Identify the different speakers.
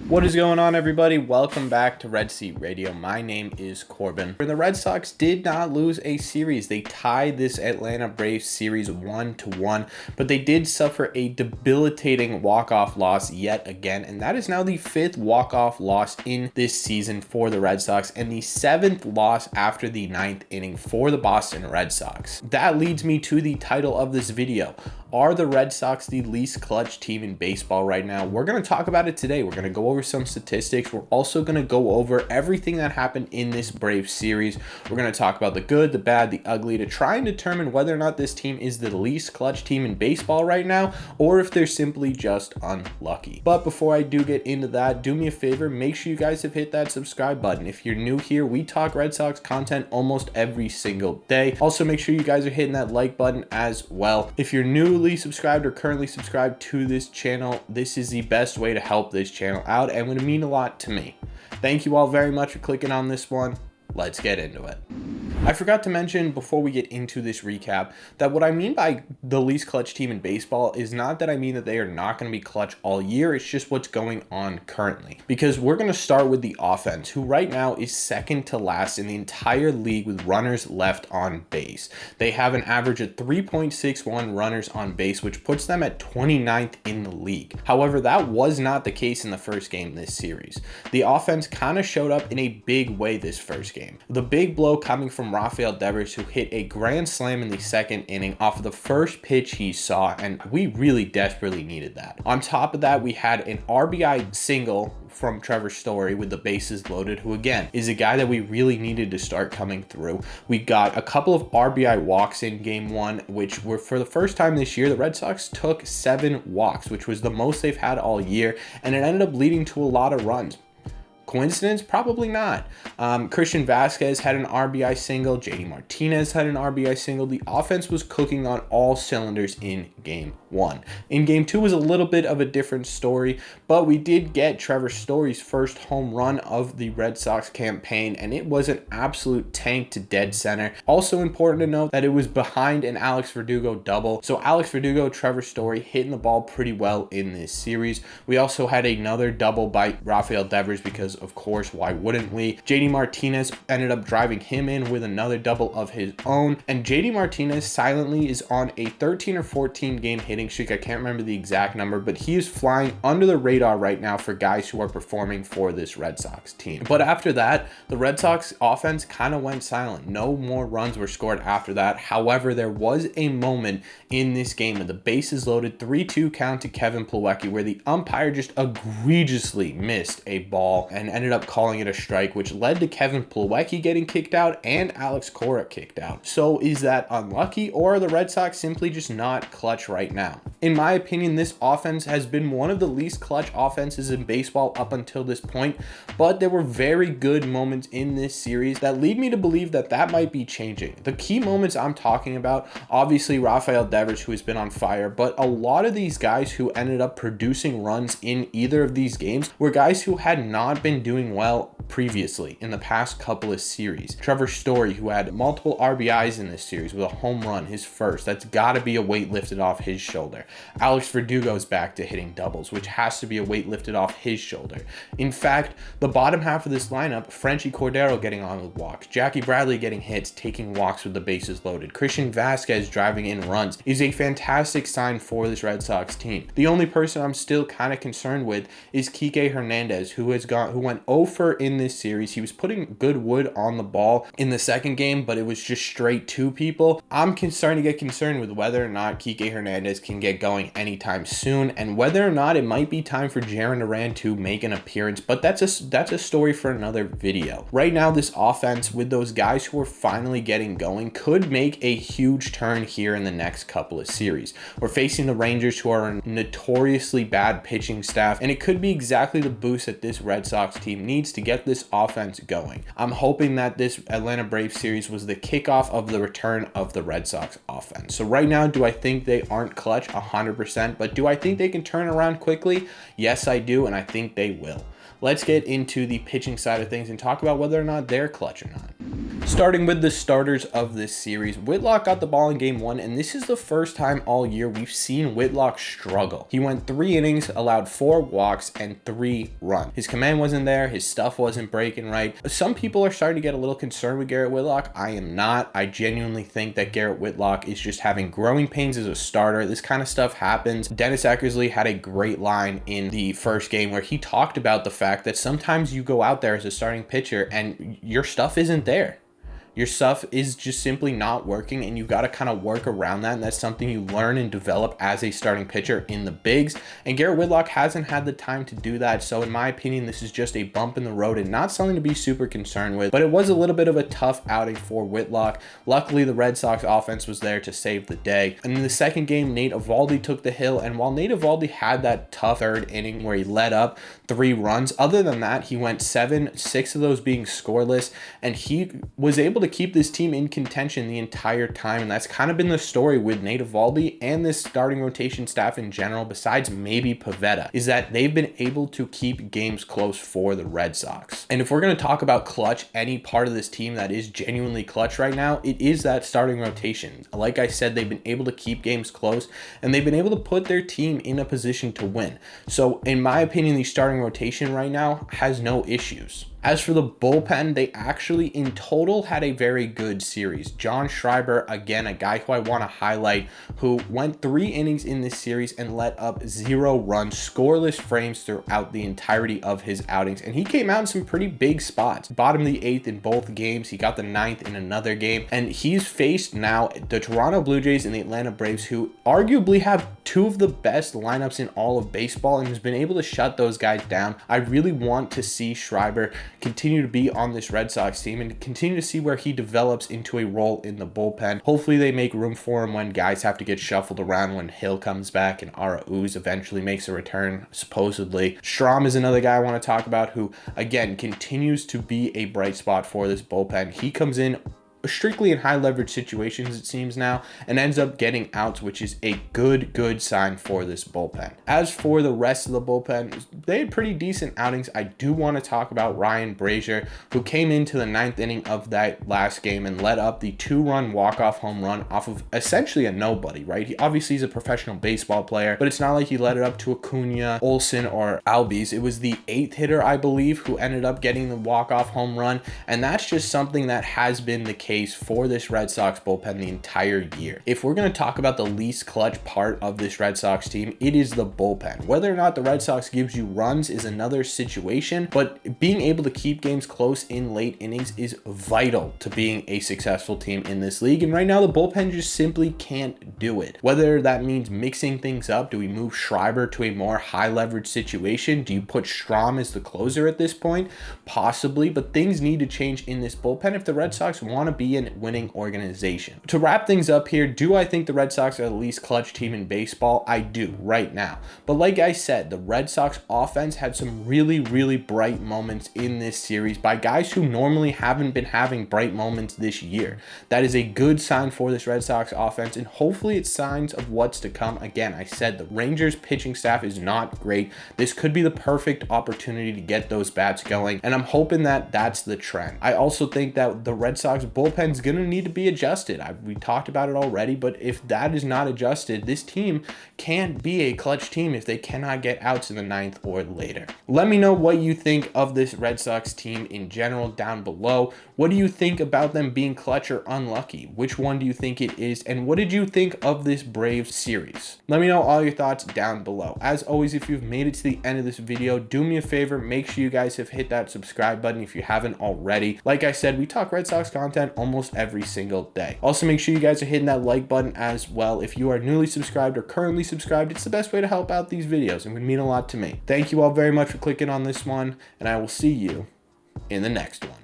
Speaker 1: What is going on, everybody? Welcome back to Red Seat Radio. My name is Corbin. The Red Sox did not lose a series. They tied this Atlanta Braves series 1-1, but they did suffer a debilitating walk-off loss yet again, and that is now the 5th walk-off loss in this season for the Red Sox and the 7th loss after the 9th inning for the Boston Red Sox. That leads me to the title of this video. Are the Red Sox the least clutch team in baseball right now? We're going to talk about it today. We're going to go over some statistics. We're also going to go over everything that happened in this Braves series. We're going to talk about the good, the bad, the ugly to try and determine whether or not this team is the least clutch team in baseball right now, or if they're simply just unlucky. But before I do get into that, do me a favor, make sure you guys have hit that subscribe button. If you're new here, we talk Red Sox content almost every single day. Also, make sure you guys are hitting that like button as well. If you're newly subscribed or currently subscribed to this channel, this is the best way to help this channel out and would mean a lot to me. Thank you all very much for clicking on this one. Let's get into it. I forgot to mention before we get into this recap that what I mean by the least clutch team in baseball is not that I mean that they are not going to be clutch all year. It's just what's going on currently. Because we're going to start with the offense, who right now is second to last in the entire league with runners left on base. They have an average of 3.61 runners on base, which puts them at 29th in the league. However, that was not the case in the first game this series. The offense kind of showed up in a big way this first game. The big blow coming from Rafael Devers, who hit a grand slam in the second inning off of the first pitch he saw, and we really desperately needed that. On top of that, we had an RBI single from Trevor Story with the bases loaded, who again is a guy that we really needed to start coming through. We got a couple of RBI walks in game one, which were for the first time this year. The Red Sox took 7 walks, which was the most they've had all year, and it ended up leading to a lot of runs. Coincidence? Probably not. Christian Vasquez had an RBI single. JD Martinez had an RBI single. The offense was cooking on all cylinders in game one. In game two was a little bit of a different story, but we did get Trevor Story's first home run of the Red Sox campaign, and it was an absolute tank to dead center. Also important to note that it was behind an Alex Verdugo double. So Alex Verdugo, Trevor Story hitting the ball pretty well in this series. We also had another double by Rafael Devers because, of course, why wouldn't we? JD Martinez ended up driving him in with another double of his own, and JD Martinez silently is on a 13 or 14 game hitting streak. I can't remember the exact number, but he is flying under the radar right now for guys who are performing for this Red Sox team. But after that, the Red Sox offense kind of went silent. No more runs were scored after that. However, there was a moment in this game with the bases loaded, 3-2 count to Kevin Plawecki, where the umpire just egregiously missed a ball and ended up calling it a strike, which led to Kevin Plawecki getting kicked out and Alex Cora kicked out. So is that unlucky, or are the Red Sox simply just not clutch right now? In my opinion, this offense has been one of the least clutch offenses in baseball up until this point, but there were very good moments in this series that lead me to believe that that might be changing. The key moments I'm talking about, obviously Rafael Devers, who has been on fire, but a lot of these guys who ended up producing runs in either of these games were guys who had not been doing well previously in the past couple of series. Trevor Story, who had multiple RBIs in this series with a home run, his first. That's got to be a weight lifted off his shoulder. Alex Verdugo's back to hitting doubles, which has to be a weight lifted off his shoulder. In fact, the bottom half of this lineup, Frenchie Cordero getting on with walks, Jackie Bradley getting hits, taking walks with the bases loaded, Christian Vasquez driving in runs, is a fantastic sign for this Red Sox team. The only person I'm still kind of concerned with is Kike Hernandez, who went 0 in this series. He was putting good wood on the ball in the second game, but it was just straight to people. I'm starting to get concerned with whether or not Kike Hernandez can get going anytime soon, and whether or not it might be time for Jarren Duran to make an appearance, but that's a story for another video. Right now, this offense with those guys who are finally getting going could make a huge turn here in the next couple of series. We're facing the Rangers, who are a notoriously bad pitching staff, and it could be exactly the boost that this Red Sox team needs to get this offense going. I'm hoping that this Atlanta Braves series was the kickoff of the return of the Red Sox offense. So right now, do I think they aren't clutch? 100%. But do I think they can turn around quickly? Yes, I do, and I think they will. Let's get into the pitching side of things and talk about whether or not they're clutch or not. Starting with the starters of this series, Whitlock got the ball in game 1, and this is the first time all year we've seen Whitlock struggle. He went 3 innings, allowed 4 walks, and 3 runs. His command wasn't there, his stuff wasn't breaking right. Some people are starting to get a little concerned with Garrett Whitlock. I am not. I genuinely think that Garrett Whitlock is just having growing pains as a starter. This kind of stuff happens. Dennis Eckersley had a great line in the first game where he talked about the fact that sometimes you go out there as a starting pitcher and your stuff isn't there. Your stuff is just simply not working, and you've got to kind of work around that, and that's something you learn and develop as a starting pitcher in the bigs, and Garrett Whitlock hasn't had the time to do that. So in my opinion, this is just a bump in the road and not something to be super concerned with, but it was a little bit of a tough outing for Whitlock. Luckily, the Red Sox offense was there to save the day. And in the second game, Nate Eovaldi took the hill, and while Nate Eovaldi had that tough third inning where he led up 3 runs, other than that, he went 7, 6 of those being scoreless, and he was able to keep this team in contention the entire time. And that's kind of been the story with Nate Eovaldi and this starting rotation staff in general, besides maybe Pivetta, is that they've been able to keep games close for the Red Sox. And if we're going to talk about clutch, any part of this team that is genuinely clutch right now, it is that starting rotation. Like I said, they've been able to keep games close, and they've been able to put their team in a position to win. So in my opinion, the starting rotation right now has no issues. As for the bullpen, they actually in total had a very good series. John Schreiber, again, a guy who I want to highlight, who went 3 innings in this series and let up 0 runs, scoreless frames throughout the entirety of his outings. And he came out in some pretty big spots. Bottom of the 8th in both games. He got the 9th in another game. And he's faced now the Toronto Blue Jays and the Atlanta Braves, who arguably have 2 of the best lineups in all of baseball, and has been able to shut those guys down. I really want to see Schreiber continue to be on this Red Sox team and continue to see where he develops into a role in the bullpen. Hopefully they make room for him when guys have to get shuffled around, when Hill comes back and Arauz eventually makes a return, supposedly. Strahm is another guy I want to talk about who, again, continues to be a bright spot for this bullpen. He comes in strictly in high leverage situations, it seems now, and ends up getting outs, which is a good sign for this bullpen. As for the rest of the bullpen, they had pretty decent outings. I do want to talk about Ryan Brazier, who came into the 9th inning of that last game and led up the 2-run walk-off home run off of essentially a nobody, right? He obviously is a professional baseball player, but it's not like he led it up to Acuna, Olsen, or Albies. It was the 8th hitter, I believe, who ended up getting the walk-off home run, and that's just something that has been the case for this Red Sox bullpen the entire year. If we're going to talk about the least clutch part of this Red Sox team, it is the bullpen. Whether or not the Red Sox gives you runs is another situation, but being able to keep games close in late innings is vital to being a successful team in this league. And right now the bullpen just simply can't do it. Whether that means mixing things up, do we move Schreiber to a more high leverage situation? Do you put Strahm as the closer at this point? Possibly, but things need to change in this bullpen if the Red Sox want to be a winning organization. To wrap things up here, do I think the Red Sox are the least clutch team in baseball? I do, right now. But like I said, the Red Sox offense had some really bright moments in this series by guys who normally haven't been having bright moments this year. That is a good sign for this Red Sox offense, and hopefully it's signs of what's to come. Again, I said the Rangers pitching staff is not great. This could be the perfect opportunity to get those bats going, and I'm hoping that that's the trend. I also think that the Red Sox bullpen's going to need to be adjusted. We talked about it already, but if that is not adjusted, this team can't be a clutch team if they cannot get outs in the 9th or later. Let me know what you think of this Red Sox team in general down below. What do you think about them being clutch or unlucky? Which one do you think it is? And what did you think of this Braves series? Let me know all your thoughts down below. As always, if you've made it to the end of this video, do me a favor, make sure you guys have hit that subscribe button if you haven't already. Like I said, we talk Red Sox content almost every single day. Also, make sure you guys are hitting that like button as well. If you are newly subscribed or currently subscribed, it's the best way to help out these videos and would mean a lot to me. Thank you all very much for clicking on this one, and I will see you in the next one.